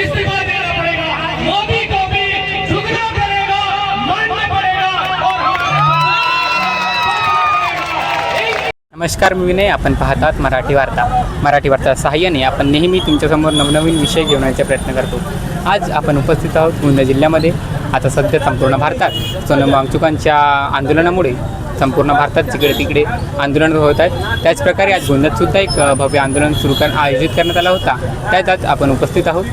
इस्तीफा देना पड़ेगा, मोदी को भी झुकना पड़ेगा, मानना पड़ेगा और नमस्कार, मी विनय. आपण पाहतात मराठी वार्ता सहाय्याने आपण नेहमी तुमच्यासमोर नवनवीन विषय घेऊन येण्याचा प्रयत्न करतो. आज आपण उपस्थित आहोत गोंदिया जिल्ह्यामध्ये. आता सध्या संपूर्ण भारतात सोनम वांगचुकांच्या आंदोलनामुळे संपूर्ण भारतात जिकडे तिकडे आंदोलन होत आहेत. त्याचप्रकारे आज गोंदियात सुद्धा एक भव्य आंदोलन आयोजित करण्यात आला होता. त्यात आज आपण उपस्थित आहोत.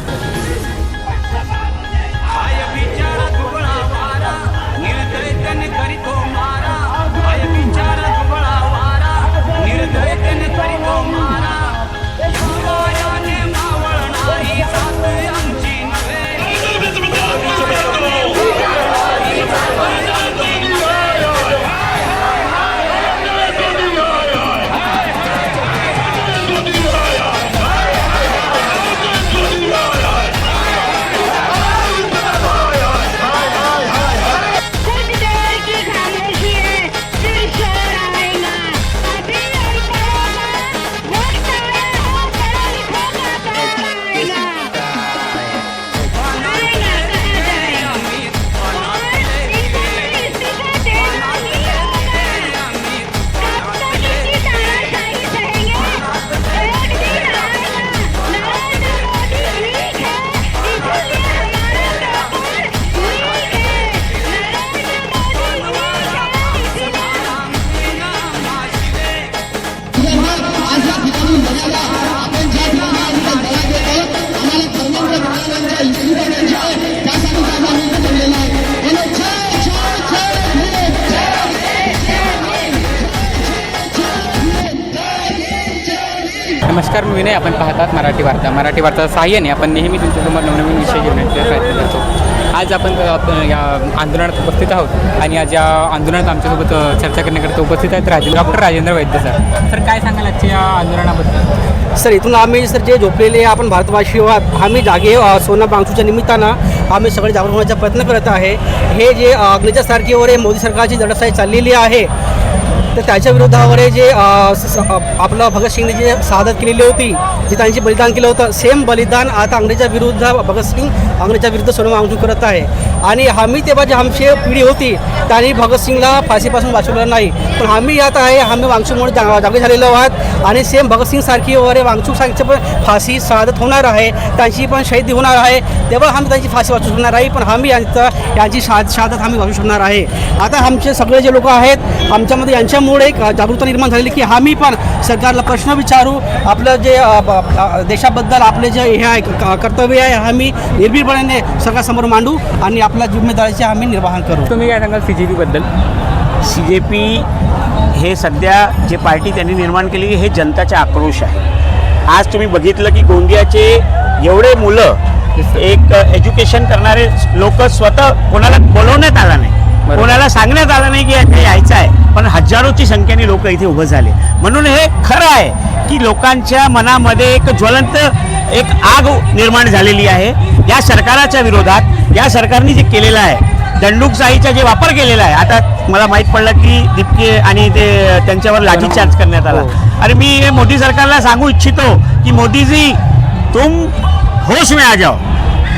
नमस्कार, मी विनय. आपण पाहतात मराठी वार्ता सहाय्याने आपण नेहमी तुमच्यासमोर नवनवीन विषय घेऊन येण्याचा प्रयत्न करतो. आज आपण या आंदोलनात उपस्थित आहोत आणि आज या आंदोलनात आमच्यासोबत चर्चा करण्याकरता उपस्थित आहेत डॉक्टर राजेंद्र वैद्य सर. काय सांगाल आजच्या या आंदोलनाबद्दल? सर, इथून आम्ही जे झोपलेले आपण भारतवासी आहोत, आम्ही जागे सोनम वांगचुकच्या निमित्तानं आम्ही सगळे जागरूक होण्याचा प्रयत्न करत आहे. हे जे अग्नीच्या सारखीवर मोदी सरकारची दडपशाही चाललेली आहे, तर त्याच्या विरोधावर जे आपलं भगतसिंगने जे शहादत केलेली होती, जे त्यांची बलिदान केलं होतं, सेम बलिदान आता अंग्रेजा विरुद्ध भगतसिंग अंग्रेजा विरुद्ध सोनम वांगचुक करत आहे. आणि आम्ही तेव्हा जे आमची पिढी होती त्यांनी भगतसिंगला फाशीपासून वाचवलं नाही, पण आम्ही यात आहे, आम्ही वांगचुकमुळे जागे झालेलो आहोत. आणि सेम भगतसिंगसारखी वगैरे वांगचुकसारखी पण फाशी शहादत होणार आहे, त्यांची पण शहीदी होणार आहे. तेव्हा आम्ही त्यांची फाशी वाचू शकणार आहे, पण आम्ही यांची शहादत आम्ही वाचू शकणार आहे. आता आमचे सगळे जे लोक आहेत, आमच्यामध्ये यांच्यामुळे एक जागरूकता निर्माण झालेली की आम्ही पण सरकारला प्रश्न विचारू, आपलं जे देशाबद्दल आपले जे हे आहे कर्तव्य आहे, आम्ही निर्भीडपणे सरकारसमोर मांडू आणि आपल्या जिम्मेदारीचे आम्ही निर्वाहन करू. तुम्ही काय सांगाल CJP-बद्दल? CJP हे सध्या जे पार्टी त्यांनी निर्माण केली हे जनताचा आक्रोश आहे. आज तुम्ही बघितलं की गोंदियाचे एवढे मुलं, एक एज्युकेशन करणारे लोक स्वतः कोणाला बोलवण्यात आला नाही, कोणाला सांगण्यात आलं नाही की इथे यायचं आहे, पण हजारोची संख्येने लोक इथे उभं झाले. म्हणून हे खरं आहे की लोकांच्या मनामध्ये एक ज्वलंत एक आग निर्माण झालेली आहे या सरकाराच्या विरोधात. या सरकारने जे केलेलं आहे, दंडुकशाहीचा जे वापर केलेला आहे, आता मला माहीत पडलं की दीपके आणि ते त्यांच्यावर लाठीचार्ज करण्यात आला. अरे मी मोदी सरकारला सांगू इच्छितो की मोदीजी, तुम होश में आ जाओ.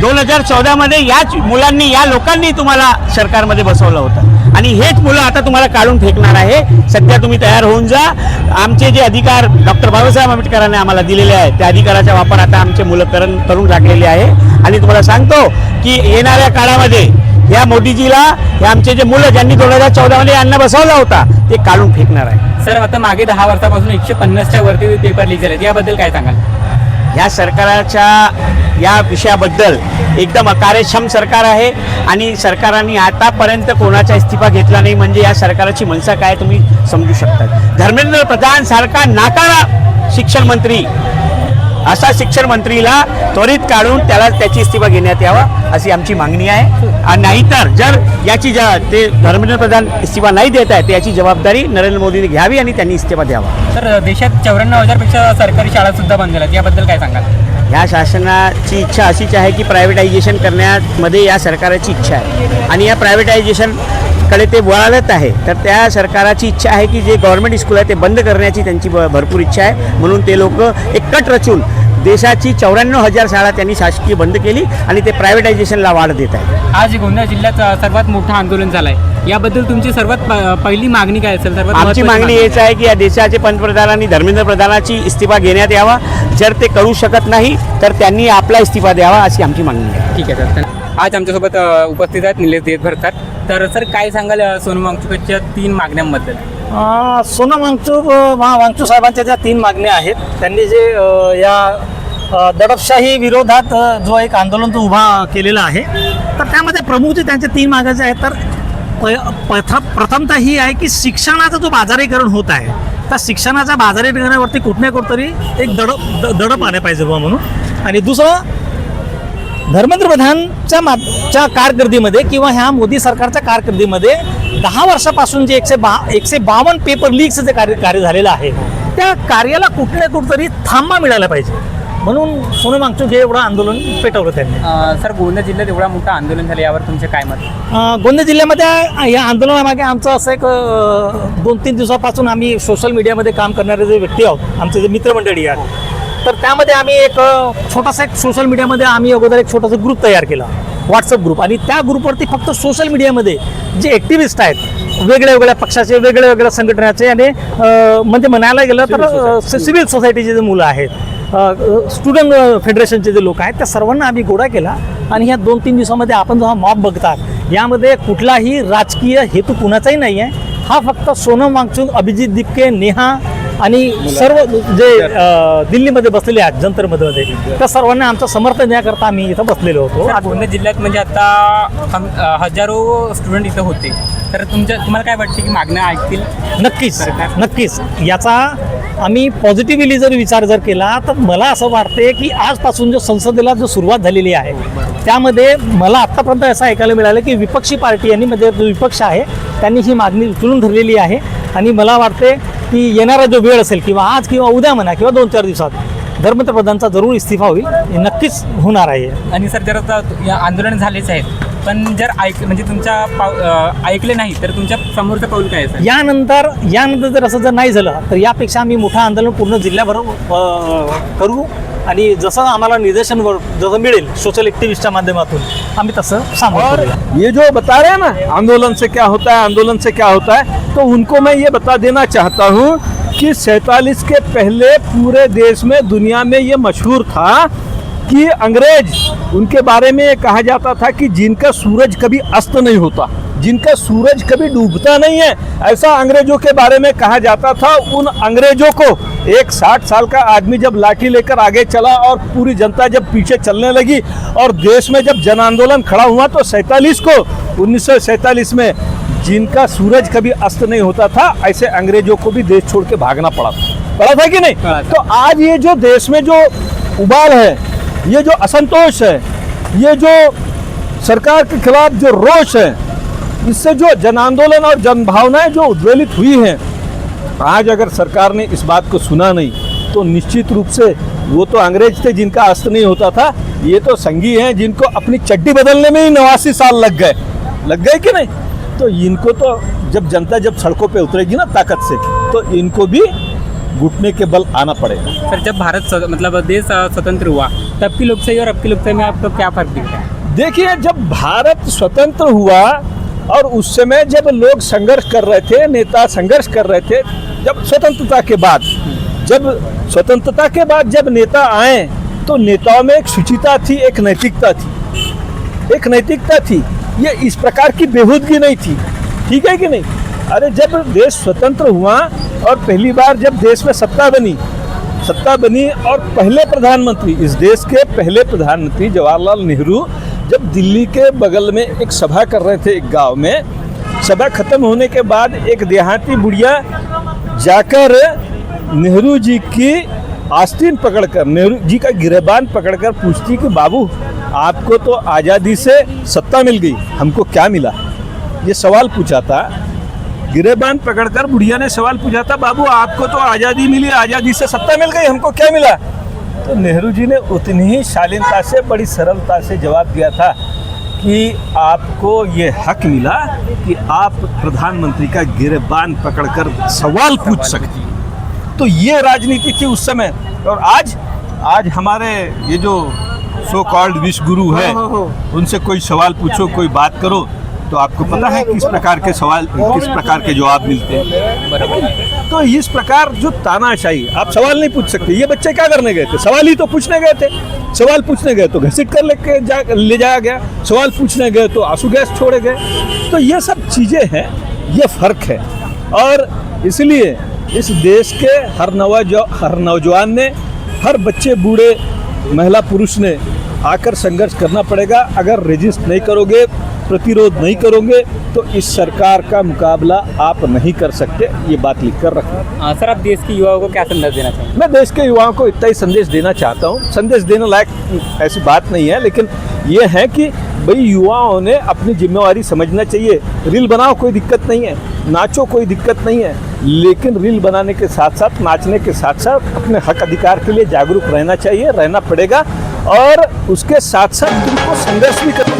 2014मध्ये याच मुलांनी, या लोकांनी तुम्हाला सरकारमध्ये बसवलं होतं आणि हेच मुलं आता तुम्हाला काढून फेकणार आहे. सध्या तुम्ही तयार होऊन जा. आमचे जे अधिकार डॉक्टर बाबासाहेब आंबेडकरांनी आम्हाला दिलेले आहेत, त्या अधिकाराचा वापर आता आमचे मुलं करून राखलेले आहे. आणि तुम्हाला सांगतो की येणाऱ्या काळामध्ये या मोदीजीला, हे आमचे जे मुलं ज्यांनी 2014मध्ये यांना बसवला होता, ते काढून फेकणार आहे. सर, आता मागे 10 वर्षापासून 150च्या वरती पेपर लीक झालेत, याबद्दल काय सांगाल? या सरकाराच्या या विषयाबद्दल एकदम अकार्यक्षम सरकार आहे आणि सरकारांनी आतापर्यंत कोणाचा इस्तीफा घेतला नाही, म्हणजे या सरकारची मनसा काय तुम्ही समजू शकता. धर्मेंद्र प्रधान सारखा नाकारा शिक्षण मंत्री, असा शिक्षण मंत्रीला त्वरित काढून त्याची इस्तीफा घेण्यात यावा अशी आमची मागणी आहे. नाहीतर जर याची ते धर्मेंद्र प्रधान इस्तीफा नाही देत आहे, तर याची जबाबदारी नरेंद्र मोदींनी घ्यावी आणि त्यांनी इस्तीफा द्यावा. तर देशात 54,000पेक्षा सरकारी शाळा सुद्धा बंद झाल्यात, याबद्दल काय सांगाल? या शासनाची इच्छा अशीच आहे की प्रायव्हेटायझेशन करण्यामध्ये या सरकारची इच्छा आहे आणि या प्रायव्हेटायझेशनकडे ते वळत आहे. तर त्या सरकारची इच्छा आहे की जे गव्हर्नमेंट स्कूल आहे ते बंद करण्याची त्यांची भरपूर इच्छा आहे. म्हणून ते लोक एक कट रचून देशाची 94,000 शाळा त्यांनी शासकीय बंद केली आणि ते प्रायव्हेटायझेशनला वाढ देत आहे. आज गोंदिया जिल्ह्यात सर्वात मोठं आंदोलन झालं आहे, याबद्दल तुमची सर्वात पहिली मागणी काय असेल? सर्वात आमची महत्त्वाची मागणी हेच आहे की या देशाचे पंतप्रधानांनी धर्मेंद्र प्रधानाची इस्तिफा घेण्यात यावा. जर ते करू शकत नाही तर त्यांनी आपला इस्तिफा द्यावा अशी आमची मागणी आहे. ठीक आहे सर. आज आमच्यासोबत उपस्थित आहेत निलेश देशभरतात. तर सर काय सांगाल सोनम वांगचुकच्या 3 मागण्यांबद्दल? सोनम वांगचूक साहेबांच्या ज्या 3 मागण्या आहेत, त्यांनी जे या दडपशाही विरोधात जो एक आंदोलन तो उभा केलेला आहे, तर त्यामध्ये प्रमुख जे त्यांच्या 3 मागण्या आहेत, तर प्रथमतः ही आहे की शिक्षणाचं जो बाजारीकरण होत आहे, त्या शिक्षणाच्या बाजारीकरणावरती कुठे कुठेतरी एक दडप आले पाहिजे बुवा म्हणून. आणि दुसरं, धर्मेंद्र प्रधानच्या कारकिर्दीमध्ये किंवा ह्या मोदी सरकारच्या कारकिर्दीमध्ये 10 वर्षापासून जे 152 पेपर लीकचं जे कार्य झालेलं आहे, त्या कार्याला कुठे ना कुठेतरी थांबा मिळाला पाहिजे म्हणून सोनम वांगचूक हे एवढं आंदोलन पेटवलं त्यांनी. सर गोंदिया जिल्ह्यात एवढा मोठं आंदोलन झालं, यावर तुमचे काय मत? गोंदिया जिल्ह्यामध्ये या आंदोलनामागे आमचं असं एक 2-3 दिवसापासून आम्ही सोशल मीडियामध्ये काम करणारे जे व्यक्ती आहोत, आमचे जे मित्रमंडळी आहेत, तर त्यामध्ये आम्ही एक छोटासा एक सोशल मीडियामध्ये आम्ही अगोदर एक छोटासा ग्रुप तयार केला, व्हॉट्सअप ग्रुप. आणि त्या ग्रुपवरती फक्त सोशल मीडियामध्ये जे ॲक्टिव्हिस्ट आहेत, वेगळ्या वेगळ्या पक्षाचे, वेगळ्या वेगळ्या संघटनाचे, आणि म्हणजे म्हणायला गेलं तर सिव्हिल सोसायटीचे जे मुलं आहेत, स्टुडंट फेडरेशनचे जे लोक आहेत, त्या सर्वांना आम्ही गोळा केला. आणि ह्या 2-3 दिवसामध्ये आपण जेव्हा मॉब बघतात, यामध्ये कुठलाही राजकीय हेतू कुणाचाही नाही आहे. हा फक्त सोनम वांगचूक, अभिजित दिपके, नेहा आणि सर्व जे दिल्लीमध्ये बसलेले आहेत जंतरमध्ये, त्या सर्वांना आमचं समर्थन देण्याकरता आम्ही इथं बसलेलो होतो. गोंदिया जिल्ह्यात म्हणजे आता हजारो स्टुडंट इथं होते, तर तुम्हाला काय वाटते की मागण्या ऐकतील? नक्कीच याचा आम्ही पॉझिटिव्हली जर विचार केला, तर मला असं वाटते की आजपासून जो संसदेला जो सुरुवात झालेली आहे, त्यामध्ये मला आत्तापर्यंत असं ऐकायला मिळालं की विपक्षी पार्टी यांनी, म्हणजे जो विपक्ष आहे, त्यांनी ही मागणी उचलून धरलेली आहे. आणि मला वाटते की येणारा जो वेळ असेल, किंवा आज किंवा उद्या म्हणा, किंवा 2-4 दिवसात धर्मेंद्र प्रधानचा जरूर इस्तिफा होईल, हे नक्कीच होणार आहे. आणि सर जर आता या आंदोलन झालेच आहेत, पण जर म्हणजे तुमच्या ऐकले नाही तर तुमच्या समोरचं पाऊल काय आहे? यानंतर जर नाही झालं, तर यापेक्षा आम्ही मोठं आंदोलन पूर्ण जिल्ह्याभर करू. आणि जसं आम्हाला निर्देशनवर जसं मिळेल सोशल ॲक्टिव्हिस्टच्या माध्यमातून, आम्ही तसं सांगू. ये जो बता रहे हैं ना आंदोलन से क्या होता है, आंदोलन से क्या होता है, तो उनको मैं ये बता देना चाहता हूँ कि 47 के पहले पूरे देश में, दुनिया में ये मशहूर था कि अंग्रेज, उनके बारे में ये कहा जाता था कि जिनका सूरज कभी अस्त नहीं होता, जिनका सूरज कभी डूबता नहीं है, ऐसा अंग्रेजों के बारे में कहा जाता था. उन अंग्रेजों को एक 60 साल का आदमी जब लाठी लेकर आगे चला और पूरी जनता जब पीछे चलने लगी और देश में जब जन आंदोलन खड़ा हुआ, तो 1947 में जिनका सूरज कभी अस्त नहीं होता था, ऐसे अंग्रेजों को भी देश छोड़ के भागना पड़ा था कि नहीं? तो आज ये जो देश में जो उबाल है, ये जो असंतोष है, ये जो सरकार के खिलाफ जो रोष है, इससे जो जन आंदोलन और जन भावनाएं जो उद्वेलित हुई हैं, आज अगर सरकार ने इस बात को सुना नहीं, तो निश्चित रूप से वो तो अंग्रेज थे जिनका अस्त नहीं होता था, ये तो संगी हैं जिनको अपनी चड्डी बदलने में ही 89 साल लग गए कि नहीं? तो इनको तो जब जनता जब सड़कों पे उतरेगी ना ताकत से, तो इनको भी घुटने के बल आना पड़ेगा. सर जब भारत मतलब देश स्वतंत्र हुआ, तब की लोकशाही और अब की लोकशाही में आपको क्या फर्क दिखता है? देखिए, जब भारत स्वतंत्र हुआ और उस समय जब लोग संघर्ष कर रहे थे, नेता संघर्ष कर रहे थे, जब स्वतंत्रता के बाद जब नेता आए, तो नेताओं में एक शुचिता थी, एक नैतिकता थी. ये इस प्रकार की बेहूदगी नहीं थी. ठीक है कि नहीं? अरे जब देश स्वतंत्र हुआ और पहली बार जब देश में सत्ता बनी और पहले प्रधानमंत्री, इस देश के पहले प्रधानमंत्री जवाहरलाल नेहरू जब दिल्ली के बगल में एक सभा कर रहे थे, एक गांव में सभा खत्म होने के बाद एक देहाती बुढ़िया जाकर नेहरू जी की आस्तीन पकड़कर, नेहरू जी का गिरेबान पकड़कर पूछती कि बाबू, आपको तो आज़ादी से सत्ता मिल गई, हमको क्या मिला? ये सवाल पूछा था. गिरेबान पकड़कर बुढ़िया ने सवाल पूछा था, बाबू आपको तो आज़ादी मिली, आज़ादी से सत्ता मिल गई, हमको क्या मिला? तो नेहरू जी ने उतनी ही शालीनता से, बड़ी सरलता से जवाब दिया था कि आपको ये हक मिला कि आप प्रधानमंत्री का गिरेबान पकड़कर सवाल पूछ सकती. तो ये राजनीति थी उस समय. और आज हमारे ये जो सो कॉल्ड विश्व गुरु है उनसे कोई सवाल पूछो, कोई बात करो, तो आपको पता है किस प्रकार के सवाल, किस प्रकार के जवाब मिलते हैं। तो इस प्रकार जो तानाशाही, आप सवाल नहीं पूछ सकते। ये बच्चे क्या करने गए थे? सवाल ही तो पूछने गए थे। सवाल पूछने गए तो घसीट कर ले जाया गया, सवाल पूछने गए तो आंसू गैस छोड़े गए। तो ये सब चीज़ें हैं, ये फर्क है। और इसलिए इस देश के हर नौजवान ने, हर बच्चे बूढ़े महिला पुरुष ने आकर संघर्ष करना पड़ेगा। अगर रेजिस्ट नहीं करोगे, प्रतिरोध नहीं करोगे, तो इस सरकार का मुकाबला आप नहीं कर सकते। ये बात लिख कर रखें। सर, आप देश के युवाओं को क्या संदेश देना चाहेंगे? मैं देश के युवाओं को इतना ही संदेश देना चाहता हूँ। संदेश देने लायक ऐसी बात नहीं है, लेकिन ये है कि भाई युवाओं ने अपनी जिम्मेवारी समझना चाहिए। रील बनाओ, कोई दिक्कत नहीं है, नाचो, कोई दिक्कत नहीं है, लेकिन रील बनाने के साथ साथ, नाचने के साथ साथ अपने हक अधिकार के लिए जागरूक रहना चाहिए, रहना पड़ेगा। और उसके साथ साथ तुमको संघर्ष भी करना